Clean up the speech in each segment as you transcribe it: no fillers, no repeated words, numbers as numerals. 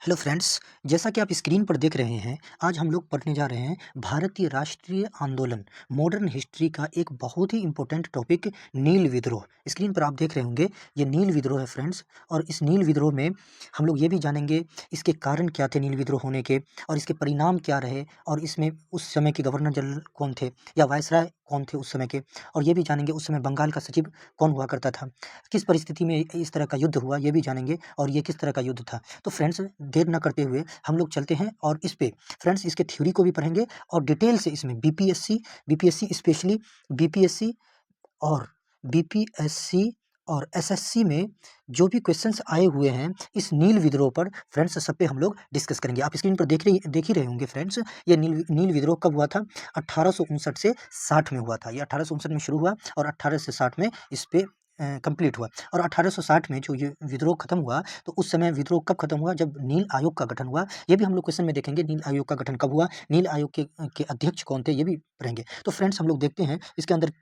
Hello friends, जैसा कि आप स्क्रीन पर देख रहे हैं, आज हम लोग पढ़ने जा रहे हैं भारतीय राष्ट्रीय आंदोलन मॉडर्न हिस्ट्री का एक बहुत ही इम्पोर्टेंट टॉपिक नील विद्रोह। स्क्रीन पर आप देख रहे होंगे ये नील विद्रोह है फ्रेंड्स। और इस नील विद्रोह में हम लोग ये भी जानेंगे इसके कारण क्या थे नील विद्रोह होने के, और इसके परिणाम क्या रहे, और इसमें उस समय के गवर्नर जनरल कौन थे या वायसराय कौन थे उस समय के। और ये भी जानेंगे उस समय बंगाल का सचिव कौन हुआ करता था, किस परिस्थिति में इस तरह का युद्ध हुआ ये भी जानेंगे, और ये किस तरह का युद्ध था। तो फ्रेंड्स, देर ना करते हुए हम लोग चलते हैं और इस पे फ्रेंड्स इसके थ्योरी को भी पढ़ेंगे और डिटेल से इसमें बीपीएससी स्पेशली बीपीएससी और बीपीएससी और एसएससी में जो भी क्वेश्चंस आए हुए हैं इस नील विद्रोह पर फ्रेंड्स सब पे हम लोग डिस्कस करेंगे। आप स्क्रीन पर देख ही रहे होंगे फ्रेंड्स, ये नील विद्रोह कब हुआ था? 1859 से 60 में हुआ था। ये 1859 में शुरू हुआ और 18 से 60 में इस पे कंप्लीट हुआ। और 1860 में जो ये विद्रोह खत्म हुआ, तो उस समय विद्रोह कब खत्म हुआ? जब नील आयोग का गठन हुआ। ये भी हम लोग क्वेश्चन में देखेंगे, नील आयोग का गठन कब हुआ, नील आयोग के अध्यक्ष कौन थे, ये भी पढ़ेंगे। तो फ्रेंड्स हम लोग देखते हैं इसके अंदर।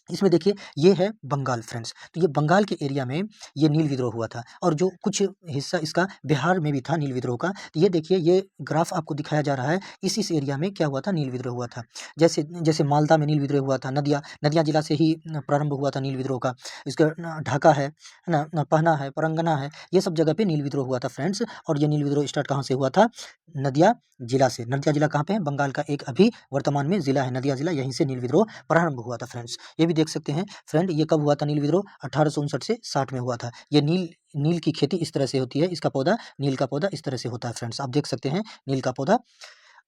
इसमें देखिए ये है बंगाल फ्रेंड्स, तो ये बंगाल के एरिया में ये नील विद्रोह हुआ था, और जो कुछ हिस्सा इसका बिहार में भी था नील विद्रोह का। तो ये देखिए, ये ग्राफ आपको दिखाया जा रहा है, इस एरिया में क्या हुआ था, नील विद्रोह हुआ था। जैसे जैसे मालदा में नील विद्रोह हुआ था, नदिया जिला से ही प्रारंभ हुआ था नील विद्रोह का। इसका ढाका है ना, पहना है, परंगना है, ये सब जगह पे नील विद्रोह हुआ था फ्रेंड्स। और ये नील विद्रोह स्टार्ट कहाँ से हुआ था? नदिया जिला से। नदिया जिला कहाँ पे है? बंगाल का एक अभी वर्तमान में जिला है नदिया जिला, यहीं से नील विद्रोह प्रारंभ हुआ था फ्रेंड्स। ये भी देख सकते हैं फ्रेंड, ये कब हुआ था नील विद्रोह? 1859 से 60 में हुआ था। ये नील की खेती इस तरह से होती है, इसका पौधा, नील का पौधा इस तरह से होता है फ्रेंड्स, आप देख सकते हैं नील का पौधा।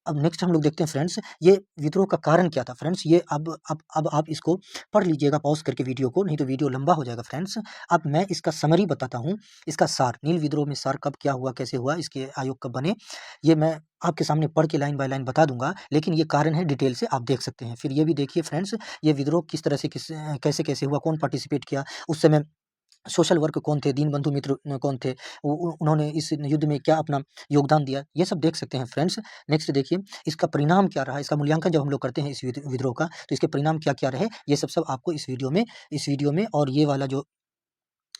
अब नेक्स्ट हम लोग देखते हैं फ्रेंड्स, ये विद्रोह का कारण क्या था फ्रेंड्स। ये अब आप इसको पढ़ लीजिएगा पॉज करके वीडियो को, नहीं तो वीडियो लंबा हो जाएगा फ्रेंड्स। अब मैं इसका समरी बताता हूँ, इसका सार, नील विद्रोह में सार कब क्या हुआ, कैसे हुआ, इसके आयोग कब बने, ये मैं आपके सामने पढ़ के लाइन बाय लाइन बता दूंगा। लेकिन ये कारण है, डिटेल से आप देख सकते हैं। फिर ये भी देखिए फ्रेंड्स, ये विद्रोह किस तरह से कैसे कैसे हुआ, कौन पार्टिसिपेट किया उस समय, सोशल वर्क कौन थे, दीनबंधु मित्र कौन थे, उन्होंने इस युद्ध में क्या अपना योगदान दिया, ये सब देख सकते हैं फ्रेंड्स। नेक्स्ट देखिए, इसका परिणाम क्या रहा, इसका मूल्यांकन जब हम लोग करते हैं इस विद्रोह का, तो इसके परिणाम क्या क्या रहे, ये सब आपको इस वीडियो में और ये वाला जो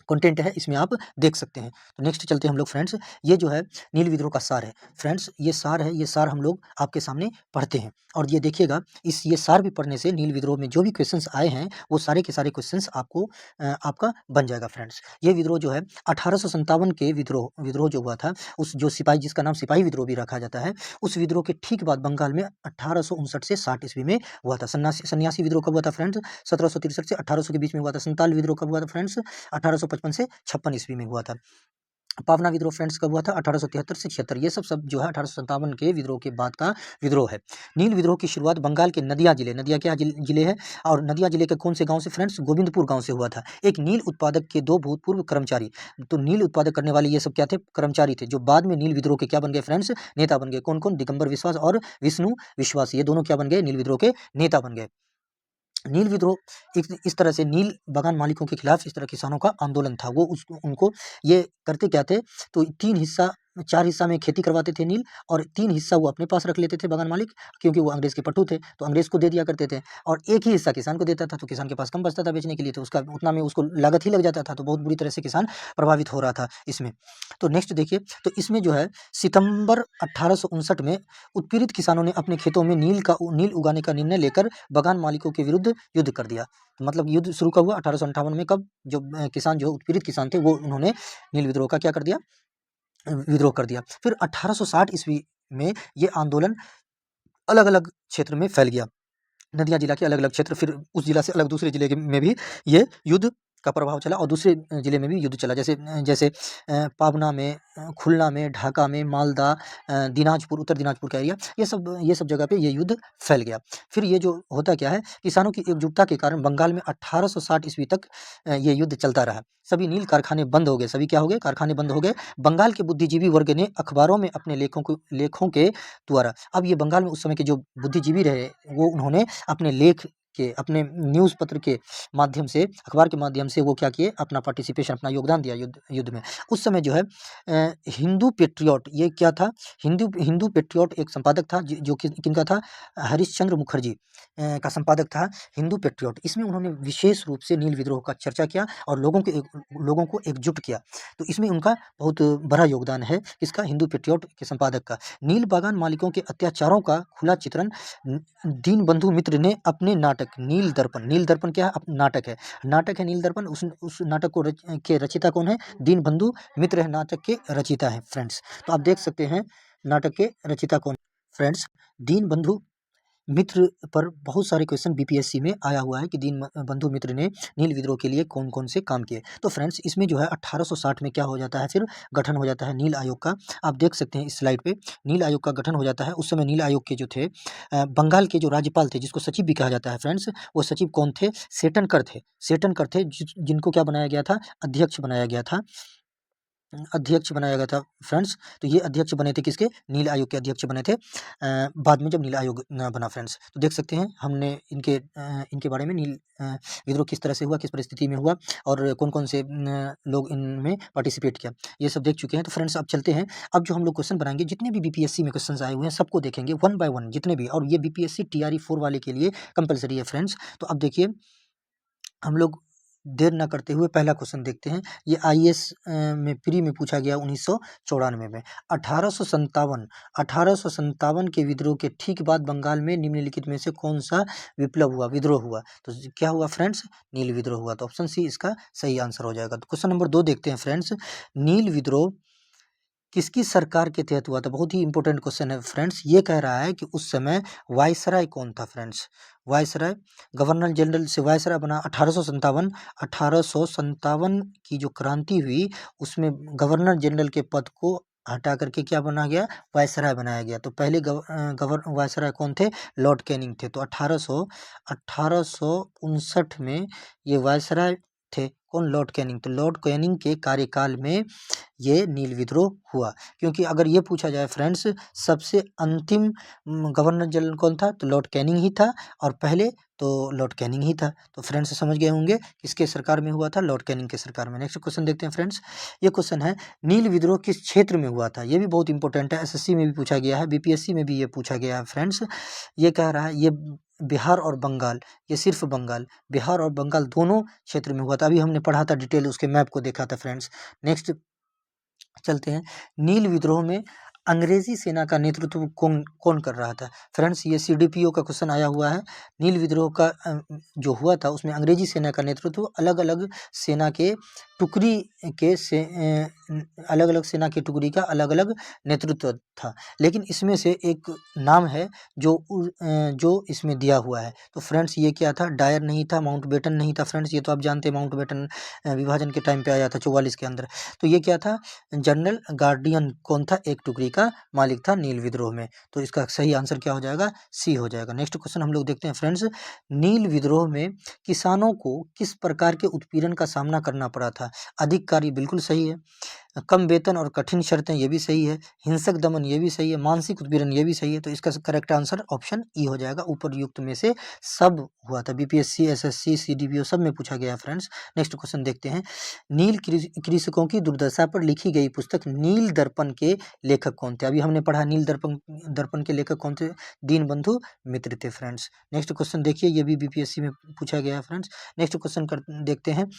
कंटेंट है इसमें आप देख सकते हैं। तो नेक्स्ट चलते हैं हम लोग फ्रेंड्स, ये जो है नील विद्रोह का सार है फ्रेंड्स, ये सार है, ये सार हम लोग आपके सामने पढ़ते हैं। और ये देखिएगा, ये सार भी पढ़ने से नील विद्रोह में जो भी क्वेश्चंस आए हैं वो सारे के सारे क्वेश्चंस आपको आपका बन जाएगा फ्रेंड्स। ये विद्रोह जो है 1857 के विद्रोह जो हुआ था, उस जो सिपाही, जिसका नाम सिपाही विद्रोह भी रखा जाता है, उस विद्रोह के ठीक बाद बंगाल में 1859 से 60 ईस्वी में हुआ था। सन्यासी विद्रोह कब हुआ था फ्रेंड्स? 1763 से 1800 के बीच में हुआ था। संताल विद्रोह कब हुआ था फ्रेंड्स? 1855 से 56 ईस्वी में हुआ था। पावना विद्रोह फ्रेंड्स कब हुआ था? 1873 से 76। ये सब जो है 1857 के विद्रोह के बाद का विद्रोह है। नील विद्रोह की शुरुआत बंगाल के नदिया क्या जिले है, और नदिया जिले के कौन से गांव से फ्रेंड्स? गोविंदपुर गांव से हुआ था। एक नील उत्पादक के दो भूतपूर्व कर्मचारी, तो नील उत्पादक करने वाले ये सब क्या थे? कर्मचारी थे, जो बाद में नील विद्रोह के क्या बन गए फ्रेंड्स? नेता बन गए। कौन कौन? दिगंबर विश्वास और विष्णु विश्वास, ये दोनों क्या बन गए? नील विद्रोह के नेता बन गए। नील विद्रोह एक इस तरह से नील बागान मालिकों के खिलाफ इस तरह किसानों का आंदोलन था। वो उनको ये करते क्या थे, तो 4 हिस्सा में खेती करवाते थे नील, और 3 हिस्सा वो अपने पास रख लेते थे बागान मालिक, क्योंकि वो अंग्रेज के पट्टू थे, तो अंग्रेज को दे दिया करते थे। और एक ही हिस्सा किसान को देता था, तो किसान के पास कम बचता था बेचने के लिए, तो उसका उतना में उसको लागत ही लग जाता था, तो बहुत बुरी तरह से किसान प्रभावित हो रहा था इसमें। तो नेक्स्ट देखिए, तो इसमें जो है सितंबर 1859 में उत्पीड़ित किसानों ने अपने खेतों में नील उगाने का निर्णय लेकर बागान मालिकों के विरुद्ध युद्ध कर दिया। तो मतलब युद्ध शुरू कब हुआ? 1858 में। कब? जो किसान, जो उत्पीड़ित किसान थे, वो उन्होंने नील विद्रोह का क्या कर दिया? विद्रोह कर दिया। फिर 1860 ईस्वी में ये आंदोलन अलग-अलग क्षेत्र में फैल गया। नदिया जिला के अलग-अलग क्षेत्र, फिर उस जिला से अलग दूसरे जिले में भी ये युद्ध का प्रभाव चला, और दूसरे जिले में भी युद्ध चला, जैसे जैसे पाबना में, खुलना में, ढाका में, मालदा, दिनाजपुर, उत्तर दिनाजपुर का एरिया, ये सब जगह पे ये युद्ध फैल गया। फिर ये जो होता क्या है, किसानों की एकजुटता के कारण बंगाल में 1860 ईस्वी तक ये युद्ध चलता रहा। सभी नील कारखाने बंद हो गए, सभी क्या हो गए? कारखाने बंद हो गए। बंगाल के बुद्धिजीवी वर्ग ने अखबारों में अपने लेखों के द्वारा, अब ये बंगाल में उस समय के जो बुद्धिजीवी रहे, वो उन्होंने अपने लेख के अपने न्यूज़ पत्र के माध्यम से, अखबार के माध्यम से वो क्या किए, अपना पार्टिसिपेशन, अपना योगदान दिया युद्ध में। उस समय जो है हिंदू पेट्रियट, ये क्या था, हिंदू पेट्रियट एक संपादक था जो कि किनका था, हरिश्चंद्र मुखर्जी का संपादक था हिंदू पेट्रियट। इसमें उन्होंने विशेष रूप से नील विद्रोह का चर्चा किया और लोगों को एकजुट किया। तो इसमें उनका बहुत बड़ा योगदान है, किसका, हिंदू पेट्रियट के संपादक का। नील बागान मालिकों के अत्याचारों का खुला चित्रण दीनबंधु मित्र ने अपने नाटक नील दर्पण क्या है, नाटक है नील दर्पण। उस नाटक के रचयिता कौन है, दीनबंधु मित्र है नाटक के रचयिता है फ्रेंड्स। तो आप देख सकते हैं नाटक के रचयिता कौन फ्रेंड्स, दीनबंधु मित्र पर बहुत सारे क्वेश्चन बीपीएससी में आया हुआ है कि दीनबंधु मित्र ने नील विद्रोह के लिए कौन कौन से काम किए। तो फ्रेंड्स इसमें जो है 1860 में क्या हो जाता है, फिर गठन हो जाता है नील आयोग का। आप देख सकते हैं इस स्लाइड पे, नील आयोग का गठन हो जाता है। उस समय नील आयोग के जो थे बंगाल के जो राज्यपाल थे, जिसको सचिव भी कहा जाता है फ्रेंड्स, वो सचिव कौन थे, सेटनकर थे, जिनको क्या बनाया गया था, अध्यक्ष बनाया गया था फ्रेंड्स। तो ये अध्यक्ष बने थे किसके, नील आयोग के अध्यक्ष बने थे बाद में जब नील आयोग बना फ्रेंड्स। तो देख सकते हैं हमने इनके बारे में, नील विद्रोह किस तरह से हुआ, किस परिस्थिति में हुआ और कौन कौन से लोग इनमें पार्टिसिपेट किया, ये सब देख चुके हैं। तो फ्रेंड्स अब चलते हैं, अब जो हम लोग क्वेश्चन बनाएंगे, जितने भी बीपीएससी में क्वेश्चन आए हुए हैं सबको देखेंगे वन बाय वन, जितने भी, और ये बीपीएससी टीआरई 4 वाले के लिए कंपलसरी है फ्रेंड्स। तो अब देखिए हम लोग देर न करते हुए पहला क्वेश्चन देखते हैं। ये आईएएस में प्री में पूछा गया 1994 में। 1857 के विद्रोह के ठीक बाद बंगाल में निम्नलिखित में से कौन सा विद्रोह हुआ। तो क्या हुआ फ्रेंड्स, नील विद्रोह हुआ। तो ऑप्शन सी इसका सही आंसर हो जाएगा। तो क्वेश्चन नंबर 2 देखते हैं फ्रेंड्स, नील विद्रोह किसकी सरकार के तहत हुआ था। बहुत ही इंपॉर्टेंट क्वेश्चन है फ्रेंड्स। ये कह रहा है कि उस समय वायसराय कौन था फ्रेंड्स, वायसराय, गवर्नर जनरल से वायसराय बना 1857 की जो क्रांति हुई उसमें गवर्नर जनरल के पद को हटा करके क्या बना गया, वायसराय बनाया गया। तो पहले वायसराय कौन थे, लॉर्ड कैनिंग थे। तो 1859 में ये वायसराय थे कौन, लॉर्ड कैनिंग। तो लॉर्ड कैनिंग के कार्यकाल में ये नील विद्रोह हुआ। क्योंकि अगर ये पूछा जाए फ्रेंड्स सबसे अंतिम गवर्नर जनरल कौन था, तो लॉर्ड कैनिंग ही था, और पहले तो लॉर्ड कैनिंग ही था। तो फ्रेंड्स समझ गए होंगे किसके सरकार में हुआ था, लॉर्ड कैनिंग के सरकार में। नेक्स्ट क्वेश्चन देखते हैं फ्रेंड्स, ये क्वेश्चन है नील विद्रोह किस क्षेत्र में हुआ था। ये भी बहुत इंपॉर्टेंट है, एसएससी में भी पूछा गया है, बीपीएससी में भी ये पूछा गया है फ्रेंड्स। ये कह रहा है ये बिहार और बंगाल, ये सिर्फ बंगाल, बिहार और बंगाल दोनों क्षेत्र में हुआ था। अभी हमने पढ़ा था डिटेल, उसके मैप को देखा था फ्रेंड्स। नेक्स्ट चलते हैं, नील विद्रोह में अंग्रेजी सेना का नेतृत्व कौन कौन कर रहा था। फ्रेंड्स ये सीडीपीओ का क्वेश्चन आया हुआ है। नील विद्रोह का जो हुआ था उसमें अंग्रेजी सेना का नेतृत्व अलग अलग सेना के टुकड़ी के अलग अलग सेना की टुकड़ी का अलग अलग नेतृत्व था। लेकिन इसमें से एक नाम है जो इसमें दिया हुआ है। तो फ्रेंड्स ये क्या था, डायर नहीं था, माउंटबेटन नहीं था फ्रेंड्स। ये तो आप जानते हैं माउंटबेटन विभाजन के टाइम पे आया था 44 के अंदर। तो ये क्या था, जनरल गार्डियन कौन था, एक टुकड़ी का मालिक था नील विद्रोह में। तो इसका सही आंसर क्या हो जाएगा, सी हो जाएगा। नेक्स्ट क्वेश्चन हम लोग देखते हैं फ्रेंड्स, नील विद्रोह में किसानों को किस प्रकार के उत्पीड़न का सामना करना पड़ा था। अधिक कार्य बिल्कुल सही है, कम वेतन और कठिन शर्तें ये भी सही है, हिंसक दमन ये भी सही है, मानसिक उत्पीड़न ये भी सही है। तो इसका करेक्ट आंसर ऑप्शन ई हो जाएगा। ऊपर युक्त में से सब हुआ था, बीपीएससी, एसएससी, सीडीपीओ सब में पूछा गया है फ्रेंड्स। नेक्स्ट क्वेश्चन देखते हैं, नील कृषकों की दुर्दशा पर लिखी गई पुस्तक नील दर्पण के लेखक कौन थे। अभी हमने पढ़ा नील दर्पण के लेखक कौन थे, दीनबंधु मित्र थे फ्रेंड्स। नेक्स्ट क्वेश्चन देखिए, ये भी बीपीएससी में पूछा गया है फ्रेंड्स। नेक्स्ट क्वेश्चन देखते हैं,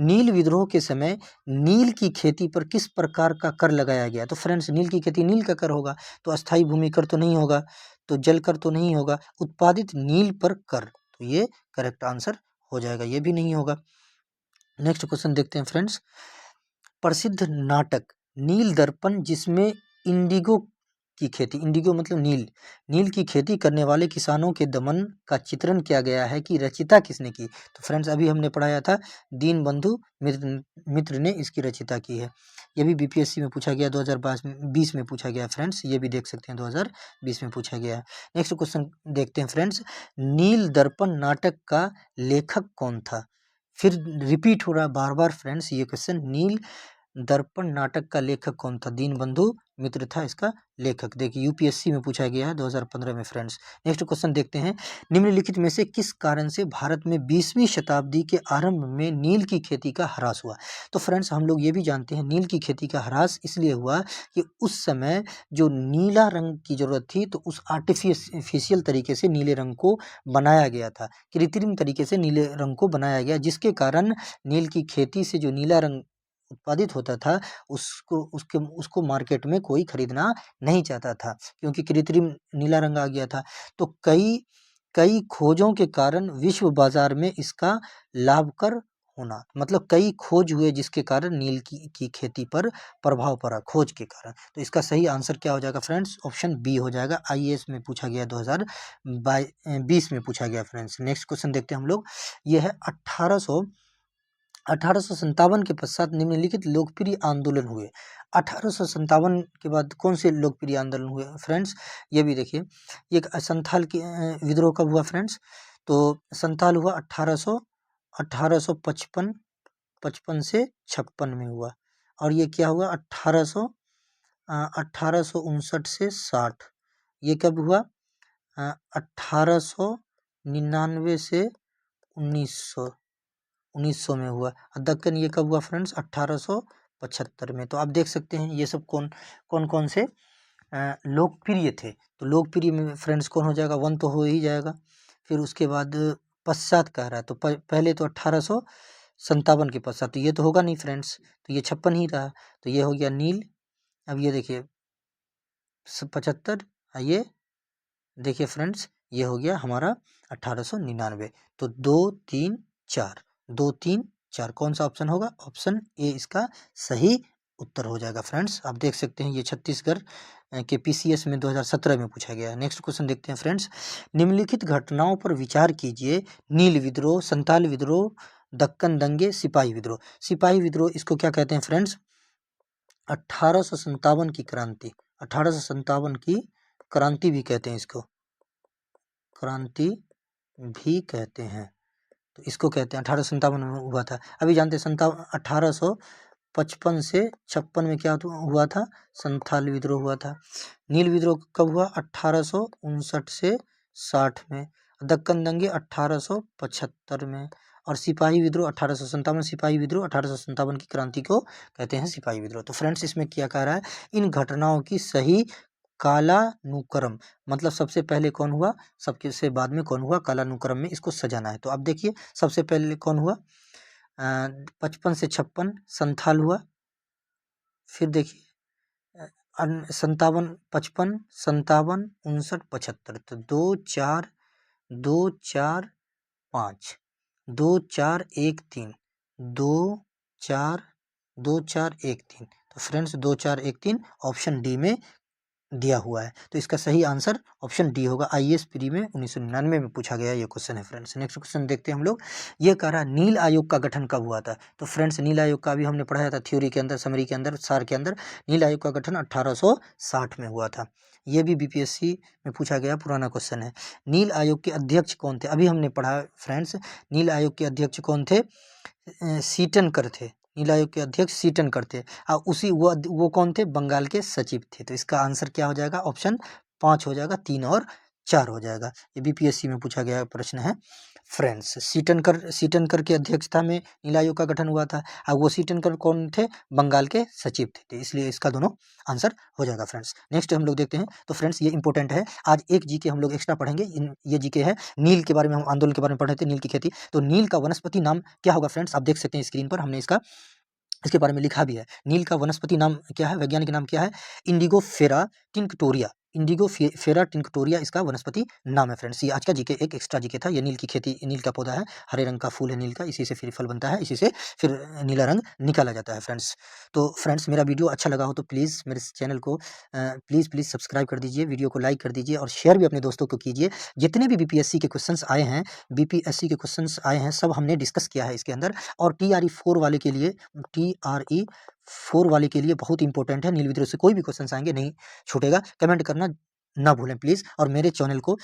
नील विद्रोह के समय नील की खेती पर किस प्रकार का कर लगाया गया। तो फ्रेंड्स नील की खेती, नील का कर होगा तो अस्थाई भूमि कर तो नहीं होगा, तो जल कर तो नहीं होगा, उत्पादित नील पर कर, तो ये करेक्ट आंसर हो जाएगा, ये भी नहीं होगा। नेक्स्ट क्वेश्चन देखते हैं फ्रेंड्स, प्रसिद्ध नाटक नील दर्पण जिसमें इंडिगो की खेती, इंडिगो मतलब नील की खेती करने वाले किसानों के दमन का चित्रण किया गया है कि रचयिता किसने की। तो फ्रेंड्स अभी हमने पढ़ाया था दीनबंधु मित्र ने इसकी रचयिता की है। ये भी बीपीएससी में पूछा गया, 2020 में पूछा गया फ्रेंड्स, ये भी देख सकते हैं 2020 में पूछा गया है। नेक्स्ट क्वेश्चन देखते हैं फ्रेंड्स, नील दर्पण नाटक का लेखक कौन था। फिर रिपीट हो रहा है बार बार फ्रेंड्स ये क्वेश्चन, नील दर्पण नाटक का लेखक कौन था? दीनबंधु मित्र था इसका लेखक। देखिए यूपीएससी में पूछा गया है 2015 में फ्रेंड्स। नेक्स्ट क्वेश्चन देखते हैं, निम्नलिखित में से किस कारण से भारत में 20वीं शताब्दी के आरंभ में नील की खेती का ह्रास हुआ? तो फ्रेंड्स हम लोग ये भी जानते हैं नील की खेती का ह्रास इसलिए हुआ कि उस समय जो नीला रंग की जरूरत थी तो उस आर्टिफिशियल तरीके से नीले रंग को बनाया गया था, कृत्रिम तरीके से नीले रंग को बनाया गया, जिसके कारण नील की खेती से जो नीला रंग उत्पादित होता था उसको मार्केट में कोई खरीदना नहीं चाहता था, क्योंकि कृत्रिम नीला रंग आ गया था। तो कई कई खोजों के कारण विश्व बाजार में इसका लाभकर होना, मतलब कई खोज हुए जिसके कारण नील की खेती पर प्रभाव पड़ा, खोज के कारण। तो इसका सही आंसर क्या हो जाएगा फ्रेंड्स? ऑप्शन बी हो जाएगा। आईएएस में पूछा गया 2020 में पूछा गया फ्रेंड्स। नेक्स्ट क्वेश्चन देखते हैं हम लोग, ये है 1857 के पश्चात निम्नलिखित लोकप्रिय आंदोलन हुए। 1857 के बाद कौन से लोकप्रिय आंदोलन हुए फ्रेंड्स? ये भी देखिए, एक संथाल की विद्रोह कब हुआ फ्रेंड्स? तो संथाल हुआ 1855 से 56 में हुआ। और ये क्या हुआ 1859 से 60। ये कब हुआ 1899 से 1900 में हुआ। दक्कन ये कब हुआ फ्रेंड्स? 1875 में। तो आप देख सकते हैं ये सब कौन कौन से लोकप्रिय थे। तो लोकप्रिय में फ्रेंड्स कौन हो जाएगा? 1 तो हो ही जाएगा। फिर उसके बाद पश्चात कह रहा है, तो पहले तो 1857 के पश्चात, तो ये तो होगा नहीं फ्रेंड्स, तो ये 56 ही रहा। तो ये हो गया नील। अब ये देखिए 75, ये देखिए फ्रेंड्स ये हो गया हमारा 1899। तो 2 3 4, 2 3 4 कौन सा ऑप्शन होगा? ऑप्शन ए इसका सही उत्तर हो जाएगा फ्रेंड्स। आप देख सकते हैं ये छत्तीसगढ़ के पीसीएस में 2017 में पूछा गया है। नेक्स्ट क्वेश्चन देखते हैं फ्रेंड्स, निम्नलिखित घटनाओं पर विचार कीजिए। नील विद्रोह, संताल विद्रोह, दक्कन दंगे, सिपाही विद्रोह। सिपाही विद्रोह इसको क्या कहते हैं फ्रेंड्स? 1857 की क्रांति, 1857 की क्रांति भी कहते हैं इसको, क्रांति भी कहते हैं। तो इसको कहते हैं 1857 में हुआ था। अभी जानते हैं 1855 से 56 में क्या हुआ था? संथाल विद्रोह हुआ था। नील विद्रोह कब हुआ? 1859 से 60 में। दक्कन दंगे 1875 में। और सिपाही विद्रोह 1857, सिपाही विद्रोह 1857 की क्रांति को कहते हैं सिपाही विद्रोह। तो फ्रेंड्स इसमें क्या कह रहा है? इन घटनाओं की सही कालानुक्रम, मतलब सबसे पहले कौन हुआ, सबके से बाद में कौन हुआ, कालानुक्रम में इसको सजाना है। तो आप देखिए सबसे पहले कौन हुआ? 55 से 56 संथाल हुआ। फिर देखिए 57, 55, 57, 59, 75। तो 2 4 2 4 5, 2 4 1 3, 2 4 2 4 1 3। तो फ्रेंड्स 2 4 1 3 ऑप्शन डी में दिया हुआ है। तो इसका सही आंसर ऑप्शन डी होगा। आईएएस प्री में 1999 में पूछा गया ये क्वेश्चन है फ्रेंड्स। नेक्स्ट क्वेश्चन देखते हैं हम लोग, ये कह रहा है नील आयोग का गठन कब हुआ था? तो फ्रेंड्स नील आयोग का भी हमने पढ़ाया था थ्योरी के अंदर, समरी के अंदर, सार के अंदर। नील आयोग का गठन 1860 में हुआ था। ये भी बीपीएससी में पूछा गया पुराना क्वेश्चन है। नील आयोग के अध्यक्ष कौन थे? अभी हमने पढ़ा फ्रेंड्स, नील आयोग के अध्यक्ष कौन थे? सीटनकर थे। नील आयोग के अध्यक्ष सीटनकर थे। और उसी वो कौन थे? बंगाल के सचिव थे। तो इसका आंसर क्या हो जाएगा? ऑप्शन 5 हो जाएगा, 3 और 4 हो जाएगा। ये बीपीएससी में पूछा गया प्रश्न है फ्रेंड्स। सीटनकर के अध्यक्षता में नील आयोग का गठन हुआ था। और वो सीटनकर कौन थे? बंगाल के सचिव थे। इसलिए इसका दोनों आंसर हो जाएगा फ्रेंड्स। नेक्स्ट हम लोग देखते हैं। तो फ्रेंड्स ये इंपॉर्टेंट है, आज एक जीके हम लोग एक्स्ट्रा पढ़ेंगे। ये जीके है नील के बारे में, हम आंदोलन के बारे में पढ़ रहे थे, नील की खेती। तो नील का वनस्पति नाम क्या होगा फ्रेंड्स? आप देख सकते हैं स्क्रीन पर, हमने इसके बारे में लिखा भी है। नील का वनस्पति नाम क्या है, वैज्ञानिक नाम क्या है? इंडिगो फेरा टिंक्टोरिया। इंडिगो फेरा टिंक्टोरिया इसका वनस्पति नाम है फ्रेंड्स। ये आज का जीके एक एक्स्ट्रा जीके था। ये नील की खेती, नील का पौधा है, हरे रंग का फूल है नील का, इसी से फिर फल बनता है, इसी से फिर नीला रंग निकाला जाता है फ्रेंड्स। तो फ्रेंड्स मेरा वीडियो अच्छा लगा हो तो प्लीज़ मेरे चैनल को प्लीज़ सब्सक्राइब कर दीजिए, वीडियो को लाइक कर दीजिए और शेयर भी अपने दोस्तों को कीजिए। जितने भी बीपीएससी के क्वेश्चंस आए हैं, बीपीएससी के क्वेश्चंस आए हैं, सब हमने डिस्कस किया है इसके अंदर। और TRE 4 वाले के लिए, TRE 4 वाले के लिए बहुत इंपॉर्टेंट है। नील विद्रोह से कोई भी क्वेश्चंस आएंगे नहीं छूटेगा। कमेंट करना ना भूलें प्लीज़ और मेरे चैनल को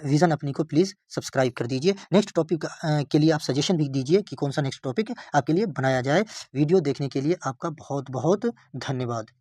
विज़न अपनी को प्लीज़ सब्सक्राइब कर दीजिए। नेक्स्ट टॉपिक के लिए आप सजेशन भी दीजिए कि कौन-सा नेक्स्ट टॉपिक आपके लिए बनाया जाए। वीडियो देखने के लिए आपका बहुत-बहुत धन्यवाद।